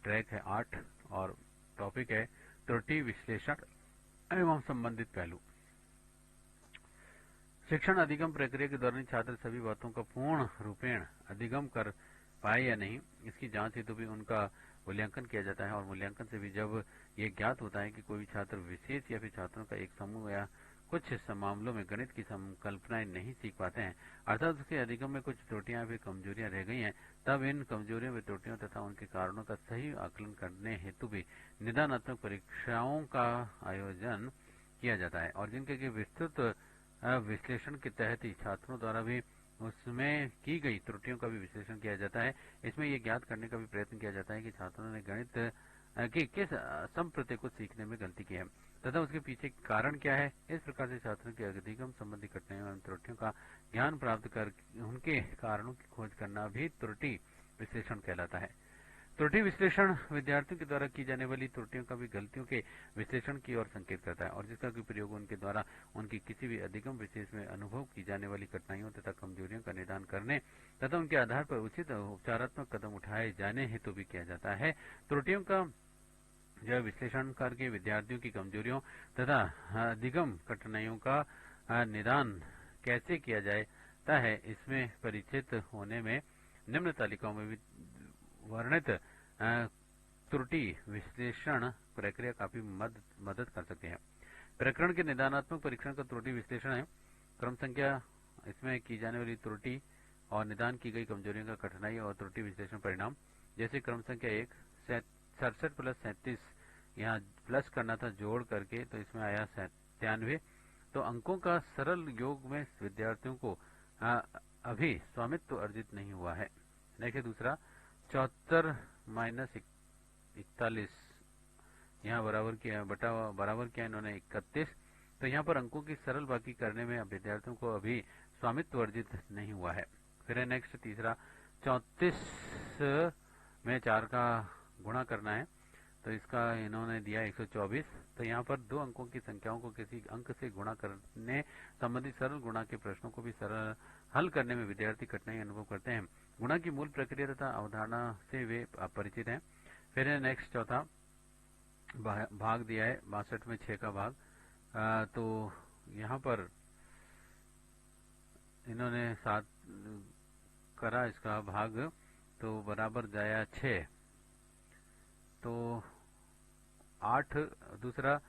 Track है 8 और topic है त्रुटि विश्लेषण एवं संबंधित पहलू। शिक्षण अधिगम प्रक्रिया के दौरान छात्र सभी बातों का पूर्ण रूपेण अधिगम कर पाए या नहीं, इसकी जांच हेतु भी उनका मूल्यांकन किया जाता है। और मूल्यांकन से भी जब ये ज्ञात होता है कि कोई छात्र विशेष या फिर छात्रों का एक समूह या कुछ मामलों में गणित की संकल्पनाएं नहीं सीख पाते हैं, अर्थात उसके अधिगम में कुछ त्रुटियां फिर कमजोरियां रह गई हैं, तब इन कमजोरियों व त्रुटियों तथा उनके कारणों का सही आकलन करने हेतु भी निदानात्मक परीक्षाओं का आयोजन किया जाता है और जिनके विस्तृत विश्लेषण के तहत ही छात्रों द्वारा भी उसमें की गई त्रुटियों का भी विश्लेषण किया जाता है। इसमें यह ज्ञात करने का भी प्रयत्न किया जाता है कि छात्रों ने गणित की किस संप्रति को सीखने में गलती की है तथा उसके पीछे कारण क्या है। इस प्रकार से छात्रों की अधिगम संबंधी कठिनाइयों एवं त्रुटियों का ज्ञान प्राप्त कर उनके कारणों की खोज करना भी त्रुटि विश्लेषण कहलाता है। त्रुटि विश्लेषण विद्यार्थियों के द्वारा की जाने वाली त्रुटियों का भी गलतियों के विश्लेषण की ओर संकेत करता है और जिसका प्रयोग उनके द्वारा उनकी किसी भी अधिगम विशेष में अनुभव की जाने वाली कठिनाइयों तथा कमजोरियों का निदान करने तथा उनके आधार पर उचित उपचारात्मक कदम उठाए जाने हेतु भी किया जाता है। त्रुटियों का जो विश्लेषण करके विद्यार्थियों की कमजोरियों तथा अधिगम कठिनाइयों का निदान कैसे किया जाता है, इसमें परिचित होने में निम्न तालिकाओं में वर्णित त्रुटि विश्लेषण प्रक्रिया काफी मदद कर सकते हैं। प्रकरण के निदानात्मक परीक्षण का त्रुटि विश्लेषण है। क्रम संख्या इसमें की जाने वाली त्रुटि और निदान की गई कमजोरियों का कठिनाई और त्रुटि विश्लेषण परिणाम। जैसे क्रम संख्या 1 67 प्लस 37, यहाँ प्लस करना था जोड़ करके, तो इसमें आया 97। तो अंकों का सरल योग में विद्यार्थियों को अभी स्वामित्व अर्जित नहीं हुआ है। देखिए दूसरा 74 माइनस 41, यहाँ बराबर किया इन्होंने 31। तो यहाँ पर अंकों की सरल बाकी करने में विद्यार्थियों को अभी स्वामित्व अर्जित नहीं हुआ है। फिर है नेक्स्ट तीसरा 34 में 4 का गुणा करना है, तो इसका इन्होंने दिया 124। तो यहाँ पर दो अंकों की संख्याओं को किसी अंक से गुणा करने संबंधी सरल गुणा के प्रश्नों को भी सरल हल करने में विद्यार्थी कठिनाई अनुभव करते हैं। गुणा की मूल प्रक्रिया तथा अवधारणा से वे अपरिचित हैं। फिर है नेक्स्ट चौथा भाग दिया है 62 में 6 का भाग। तो यहाँ पर इन्होंने 7 करा इसका भाग, तो बराबर जाया 6, तो 8। दूसरा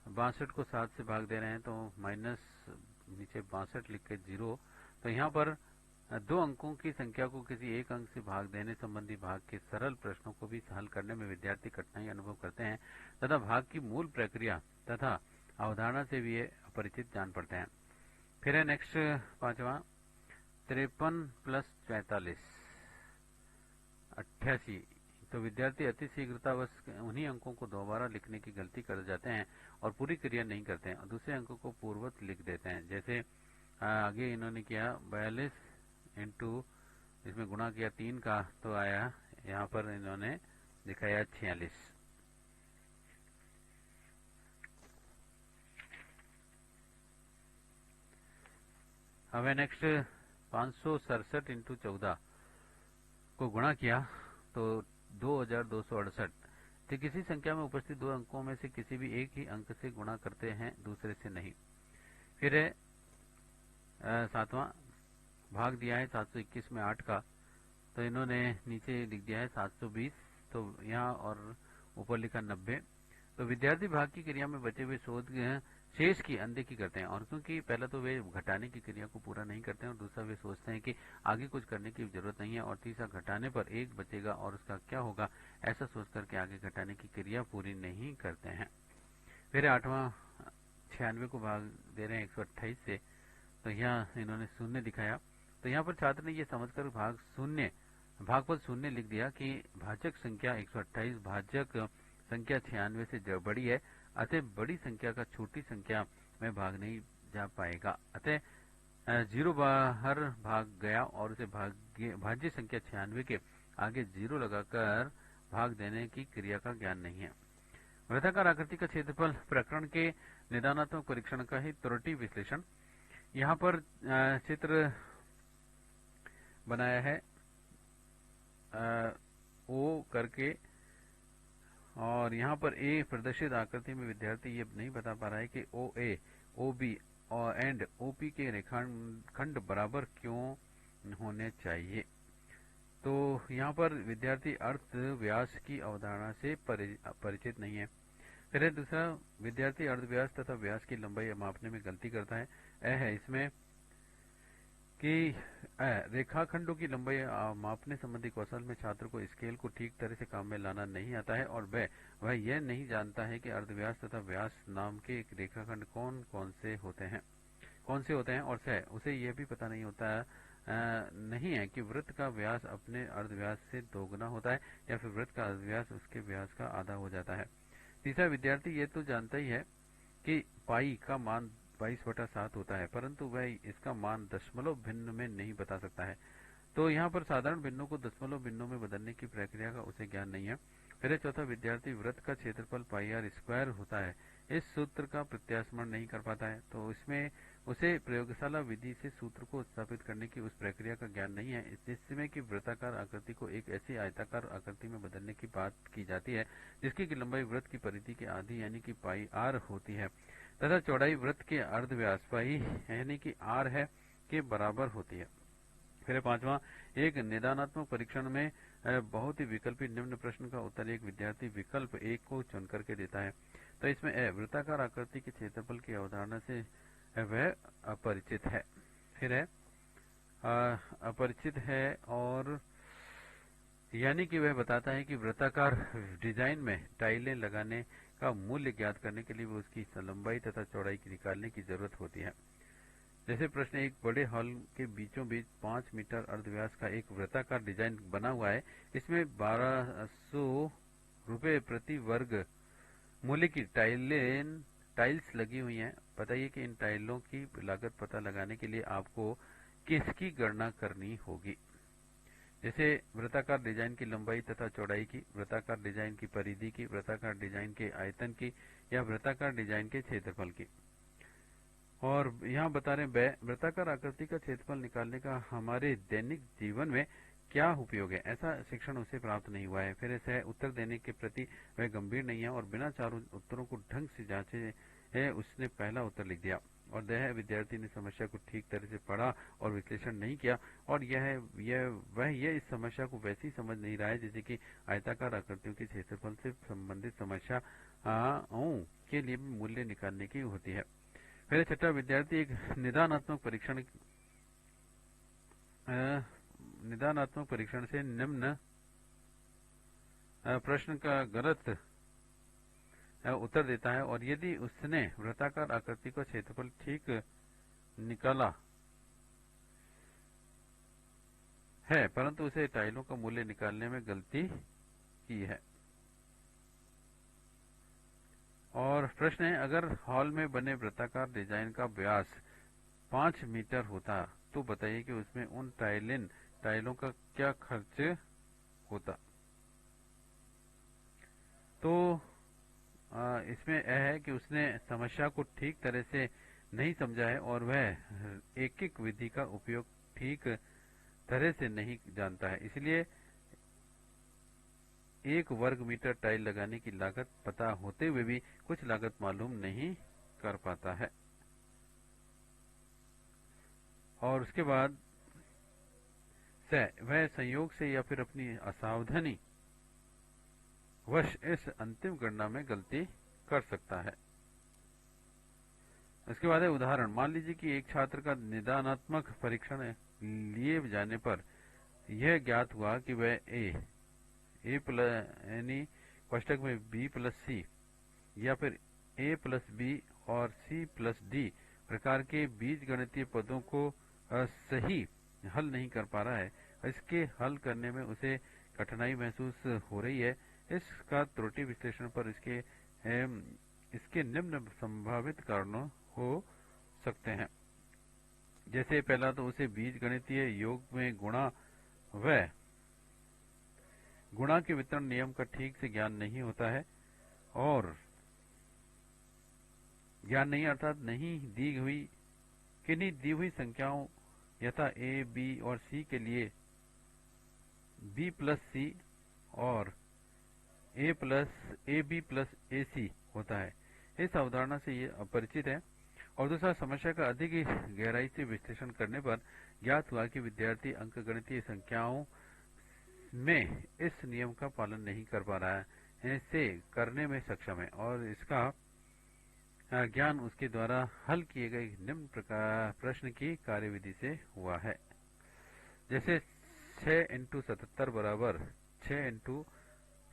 62 को 7 से भाग दे रहे हैं, तो माइनस नीचे 62 लिख के 0। तो यहाँ पर दो अंकों की संख्या को किसी एक अंक से भाग देने संबंधी भाग के सरल प्रश्नों को भी हल करने में विद्यार्थी कठिनाई अनुभव करते हैं तथा भाग की मूल प्रक्रिया तथा अवधारणा से भी ये अपरिचित जान पड़ते हैं। फिर है नेक्स्ट पांचवा 53 प्लस 44 88। तो विद्यार्थी अति शीघ्रतावश उन्हीं अंकों को दोबारा लिखने की गलती कर जाते हैं और पूरी क्रिया नहीं करते हैं और दूसरे अंकों को पूर्ववत लिख देते हैं। जैसे आगे इन्होंने किया 42 इंटू इसमें गुणा किया 3 का, तो आया यहाँ पर इन्होंने दिखाया 46। अब है नेक्स्ट 567 इंटू 14 को गुणा किया तो 2268। तो किसी संख्या में उपस्थित दो अंकों में से किसी भी एक ही अंक से गुणा करते हैं, दूसरे से नहीं। फिर है 7वां भाग दिया है 721 में 8 का, तो इन्होंने नीचे लिख दिया है 720, तो यहाँ और ऊपर लिखा 90। तो विद्यार्थी भाग की क्रिया में बचे हुए शेष की अनदेखी करते हैं और क्योंकि पहला तो वे घटाने की क्रिया को पूरा नहीं करते हैं और दूसरा वे सोचते हैं कि आगे कुछ करने की जरूरत नहीं है, और तीसरा घटाने पर 1 बचेगा और उसका क्या होगा, ऐसा सोच करके आगे घटाने की क्रिया पूरी नहीं करते हैं। फिर 8वां 96 को भाग दे रहे हैं 128 से, तो यहाँ इन्होंने शून्य दिखाया। तो यहाँ पर छात्र ने ये समझकर भागफल शून्य लिख दिया कि भाजक संख्या 128 भाजक संख्या 96 से बड़ी है, अतः बड़ी संख्या का छोटी संख्या में भाग नहीं जा पाएगा। अतः 0 बाहर भाग गया और उसे भाज्य संख्या 96 के आगे 0 लगाकर भाग देने की क्रिया का ज्ञान नहीं है। वृत्ताकार आकृति का क्षेत्रफल प्रकरण के निदानात्मक परीक्षण का ही त्रुटि विश्लेषण। यहाँ पर चित्र बनाया है ओ करके और यहाँ पर ए प्रदर्शित आकृति में विद्यार्थी ये नहीं बता पा रहा है कि ओ ए, ओ बी और एंड ओ पी के रेखाखंड बराबर क्यों होने चाहिए। तो यहाँ पर विद्यार्थी अर्ध व्यास की अवधारणा से परिचित नहीं है। फिर दूसरा, विद्यार्थी अर्ध व्यास तथा व्यास की लंबाई मापने में गलती करता है। है इसमें कि रेखाखंडों की लंबाई मापने संबंधी कौशल में छात्र को स्केल को ठीक तरह से काम में लाना नहीं आता है, और वह यह नहीं जानता है कि अर्धव्यास तथा व्यास नाम के रेखाखंड कौन से होते हैं, और उसे यह भी पता नहीं होता नहीं है कि वृत्त का व्यास अपने अर्धव्यास से दोगुना होता है, या फिर वृत्त का अर्धव्यास उसके व्यास का आधा हो जाता है। तीसरा, विद्यार्थी ये तो जानता ही है कि पाई का मान 22/7 होता है, परंतु वह इसका मान दशमलव भिन्न में नहीं बता सकता है। तो यहाँ पर साधारण भिन्नों को दशमलव भिन्नों में बदलने की प्रक्रिया का उसे ज्ञान नहीं है। फिर चौथा, विद्यार्थी वृत्त का क्षेत्रफल पाई आर स्क्वायर होता है इस सूत्र का प्रत्यास्मरण नहीं कर पाता है। तो इसमें उसे प्रयोगशाला विधि से सूत्र को स्थापित करने की उस प्रक्रिया का ज्ञान नहीं है, जिसमें कि वृत्ताकार आकृति को एक ऐसी आयताकार आकृति में बदलने की बात की जाती है जिसकी की लंबाई वृत्त की परिधि के आधी यानी कि पाई आर होती है, तथा चौड़ाई वृत्त के अर्धव्यास पाई यानी कि आर है के बराबर होती है। फिर पांचवा, एक निदानात्मक परीक्षण में बहुत ही विकल्पी निम्न प्रश्न का उत्तर एक विद्यार्थी विकल्प एक को चुन करके देता है। तो इसमें वृत्ताकार आकृति के क्षेत्रफल की अवधारणा से वह अपरिचित है। फिर अपरिचित है, और यानी कि वह बताता है कि वृत्ताकार डिजाइन में टाइलें लगाने का मूल्य ज्ञात करने के लिए उसकी लंबाई तथा चौड़ाई की निकालने की जरूरत होती है। जैसे प्रश्न, एक बड़े हॉल के बीचों बीच 5 मीटर अर्धव्यास का एक वृत्ताकार डिजाइन बना हुआ है। इसमें 1200 रुपये प्रति वर्ग मूल्य की टाइल्स लगी हुई हैं। बताइए कि इन टाइलों की लागत पता लगाने के लिए आपको किसकी गणना करनी होगी। जैसे वृत्ताकार डिजाइन की लंबाई तथा चौड़ाई की, वृत्ताकार डिजाइन की परिधि की, वृत्ताकार डिजाइन के आयतन की, या वृत्ताकार डिजाइन के क्षेत्रफल की। और यहाँ बता रहे हैं वृत्ताकार आकृति का क्षेत्रफल निकालने का हमारे दैनिक जीवन में क्या उपयोग है, ऐसा शिक्षण उसे प्राप्त नहीं हुआ है। फिर ऐसे उत्तर देने के प्रति वह गंभीर नहीं है, और बिना चारों उत्तरों को ढंग से जांचे उसने पहला उत्तर लिख दिया, और विद्यार्थी ने समस्या को ठीक तरह से पढ़ा और विश्लेषण नहीं किया, और वह इस समस्या को वैसी समझ नहीं रहा है जैसे कि आयताकार आकृतियों के क्षेत्रफल से संबंधित समस्या के लिए मूल्य निकालने की होती है। फिर छठा, विद्यार्थी एक निदानात्मक परीक्षण से निम्न प्रश्न का गलत उत्तर देता है, और यदि उसने वृत्ताकार आकृति का क्षेत्रफल ठीक निकाला है परंतु उसे टाइलों का मूल्य निकालने में गलती की है। और प्रश्न है, अगर हॉल में बने वृत्ताकार डिजाइन का व्यास 5 मीटर होता तो बताइए कि उसमें उन टाइलों का क्या खर्च होता। तो इसमें यह है कि उसने समस्या को ठीक तरह से नहीं समझा है, और वह एक विधि का उपयोग ठीक तरह से नहीं जानता है, इसलिए 1 वर्ग मीटर टाइल लगाने की लागत पता होते हुए भी कुछ लागत मालूम नहीं कर पाता है। और उसके बाद वह संयोग से या फिर अपनी असावधानी वश इस अंतिम गणना में गलती कर सकता है। इसके बाद है उदाहरण। मान लीजिए कि एक छात्र का निदानात्मक परीक्षण लिए जाने पर यह ज्ञात हुआ कि वह ए प्लस यानी कोष्टक में बी प्लस सी या फिर ए प्लस बी और सी प्लस डी प्रकार के बीजगणितीय पदों को सही हल नहीं कर पा रहा है। इसके हल करने में उसे कठिनाई महसूस हो रही है। इसका त्रुटि विश्लेषण पर इसके निम्न संभावित कारणों हो सकते हैं। जैसे पहला तो उसे बीजगणितीय योग में गुणा के वितरण नियम का ठीक से ज्ञान नहीं होता है, और ज्ञान नहीं अर्थात किन्हीं दी हुई संख्याओं यथा ए बी और सी के लिए बी प्लस सी और AB+AC होता है। इस अवधारणा से ये अपरिचित है। और दूसरा, समस्या का अधिक गहराई से विश्लेषण करने पर ज्ञात हुआ कि विद्यार्थी अंकगणितीय संख्याओं में इस नियम का पालन नहीं कर पा रहा है, इसे करने में सक्षम है और इसका ज्ञान उसके द्वारा हल किए गए निम्न प्रकार प्रश्न की कार्यविधि से हुआ है। जैसे 6 इंटू 77 बराबर 6 इंटू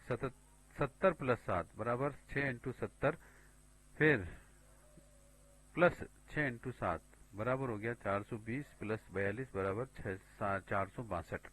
70 प्लस 7 बराबर 6 इंटू 70, फिर प्लस 6 इंटू 7 बराबर हो गया 420 प्लस 42 बराबर 462।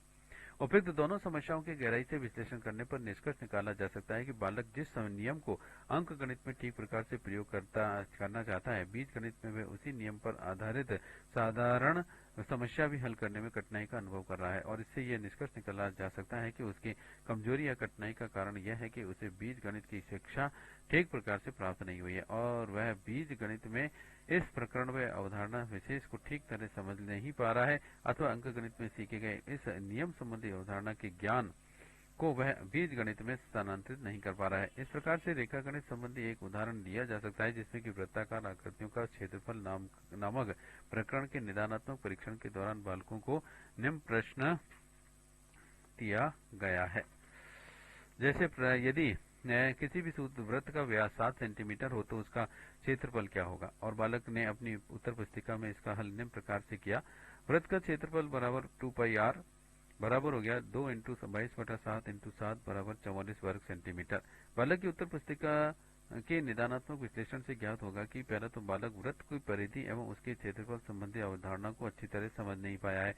उपयुक्त दोनों समस्याओं के गहराई से विश्लेषण करने पर निष्कर्ष निकाला जा सकता है कि बालक जिस नियम को अंक गणित में ठीक प्रकार से प्रयोग करना चाहता है, बीज गणित में वह उसी नियम पर आधारित साधारण समस्या भी हल करने में कठिनाई का अनुभव कर रहा है। और इससे यह निष्कर्ष निकाला जा सकता है कि उसकी कमजोरी या कठिनाई का कारण यह है कि उसे बीज गणित की शिक्षा ठीक प्रकार से प्राप्त नहीं हुई है और वह बीज गणित में इस प्रकरण व अवधारणा विशेष को ठीक तरह समझ नहीं पा रहा है, अथवा अंक गणित में सीखे गए इस नियम संबंधी अवधारणा के ज्ञान को वह बीज गणित में स्थानांतरित नहीं कर पा रहा है। इस प्रकार से रेखा गणित संबंधी एक उदाहरण दिया जा सकता है जिसमें कि वृत्ताकार आकृतियों का क्षेत्रफल नामक प्रकरण के निदानात्मक परीक्षण के दौरान बालकों को निम्न प्रश्न दिया गया है। जैसे यदि किसी भी वृत्त का व्यास 7 सेंटीमीटर हो तो उसका क्षेत्रफल क्या होगा, और बालक ने अपनी उत्तर पुस्तिका में इसका हल निम्न प्रकार से किया। वृत्त का क्षेत्रफल बराबर 2πr बराबर हो गया 2 इंटू 22/7 इंटू 7 बराबर 44 वर्ग सेंटीमीटर। बालक की उत्तर पुस्तिका के निदानात्मक विश्लेषण से ज्ञात होगा कि पहला तो बालक वृत्त की परिधि एवं उसके क्षेत्रफल संबंधी अवधारणा को अच्छी तरह समझ नहीं पाया है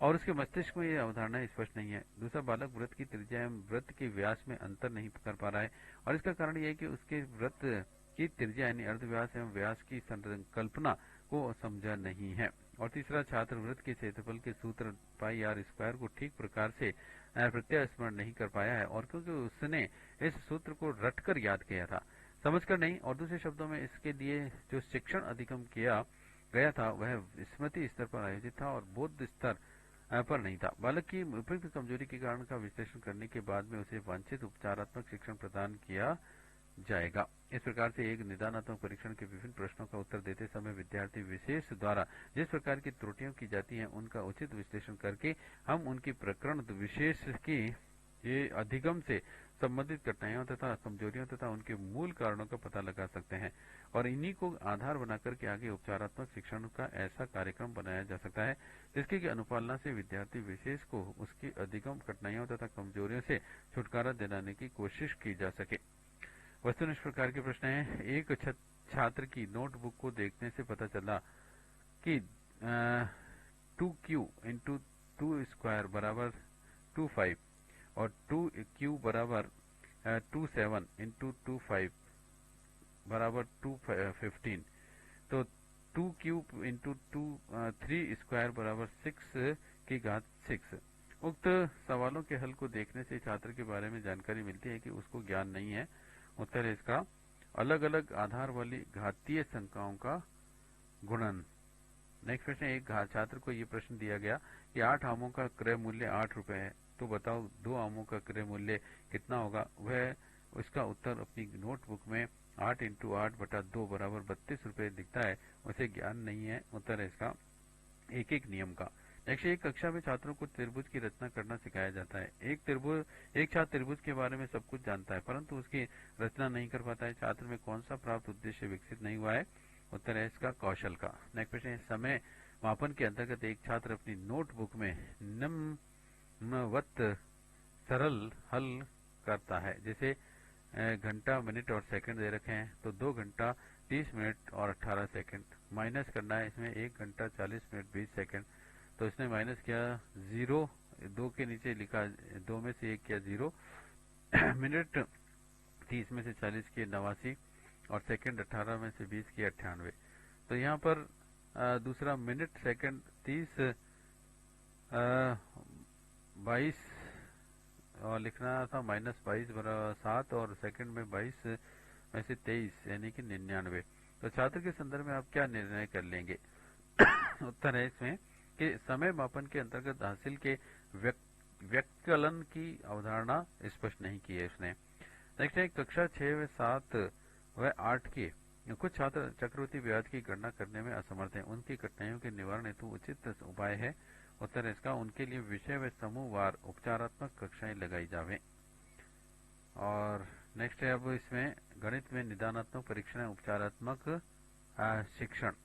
और उसके मस्तिष्क में यह अवधारणा स्पष्ट नहीं है। दूसरा, बालक वृत्त की त्रिज्या एवं वृत्त के व्यास में अंतर नहीं कर पा रहा है और इसका कारण यह है कि उसके वृत्त की त्रिज्या यानी अर्धव्यास एवं व्यास की संकल्पना को समझा नहीं है। और तीसरा, छात्र वृत्त के क्षेत्रफल के सूत्र πr² को ठीक प्रकार से प्रत्यास्मरण नहीं कर पाया है, और क्योंकि उसने इस सूत्र को रटकर याद किया था, समझकर नहीं। और दूसरे शब्दों में इसके लिए जो शिक्षण अधिगम किया गया था वह स्मृति स्तर पर आयोजित था और बोध स्तर पर नहीं था। बालक की उपयुक्त कमजोरी के कारण का विश्लेषण करने के बाद में उसे वांछित उपचारात्मक शिक्षण प्रदान किया जाएगा। इस प्रकार से एक निदानात्मक परीक्षण के विभिन्न प्रश्नों का उत्तर देते समय विद्यार्थी विशेष द्वारा जिस प्रकार की त्रुटियां की जाती हैं उनका उचित विश्लेषण करके हम उनकी प्रकरण विशेष की ये अधिगम से संबंधित कठिनाइयों तथा कमजोरियों तथा उनके मूल कारणों का पता लगा सकते हैं और इन्हीं को आधार बनाकर के आगे उपचारात्मक शिक्षण का ऐसा कार्यक्रम बनाया जा सकता है जिसकी अनुपालना से विद्यार्थी विशेष को उसकी अधिगम कठिनाइयों तथा कमजोरियों से छुटकारा दिलाने की कोशिश की जा सके। वस्तुनिष्ठ इस प्रकार के प्रश्न है। एक छात्र की नोटबुक को देखने से पता चला कि 2q इंटू 2² बराबर 25 और 2q बराबर 27 इंटू 25 बराबर 215, तो 2q इंटू 3² बराबर 6 की घात 6। उक्त सवालों के हल को देखने से छात्र के बारे में जानकारी मिलती है कि उसको ज्ञान नहीं है। उत्तर है इसका अलग अलग आधार वाली घातीय संख्याओं का गुणन। नेक्स्ट प्रश्न, एक छात्र को ये प्रश्न दिया गया कि 8 आमों का क्रय मूल्य 8 रुपए है, तो बताओ 2 आमों का क्रय मूल्य कितना होगा। वह उसका उत्तर अपनी नोटबुक में 8 इंटू 8/2 बराबर 32 रुपए दिखता है, उसे ज्ञान नहीं है। उत्तर है इसका एक एक नियम का। नेक्स्ट, एक कक्षा में छात्रों को त्रिभुज की रचना करना सिखाया जाता है। एक छात्र त्रिभुज के बारे में सब कुछ जानता है परंतु उसकी रचना नहीं कर पाता है। छात्र में कौन सा प्राप्त उद्देश्य विकसित नहीं हुआ है। उत्तर है इसका कौशल का। नेक्स्ट प्रश्न, समय मापन के अंतर्गत एक छात्र अपनी नोटबुक में निम्नवत सरल हल करता है। जैसे घंटा, मिनट और सेकंड दे रखे हैं, तो 2 घंटा 30 मिनट और 18 सेकंड माइनस करना है। इसमें 1 घंटा 40 मिनट 20 सेकंड, तो इसने माइनस किया 0, 2 के नीचे लिखा 2 में से 1 किया 0, मिनट 30 में से 40 किए 89 और सेकंड 18 में से 20 किए 98। तो यहाँ पर दूसरा मिनट सेकंड 30 22 और लिखना था -22 बराबर 7 और सेकंड में 22 में से 23 यानी कि 99। तो छात्र के संदर्भ में आप क्या निर्णय कर लेंगे। उत्तर है इसमें कि समय मापन के अंतर्गत हासिल के व्यक्कलन की अवधारणा स्पष्ट नहीं की है उसने। नेक्स्ट है कक्षा 6 व 7 व 8 के कुछ छात्र चक्रवृद्धि ब्याज की गणना करने में असमर्थ हैं। उनकी कठिनाइयों के निवारण हेतु उचित उपाय है। उत्तर है इसका, उनके लिए विषय व समूहवार उपचारात्मक कक्षाएं लगाई जावे। और नेक्स्ट है अब इसमें गणित में निदानात्मक परीक्षण उपचारात्मक शिक्षण।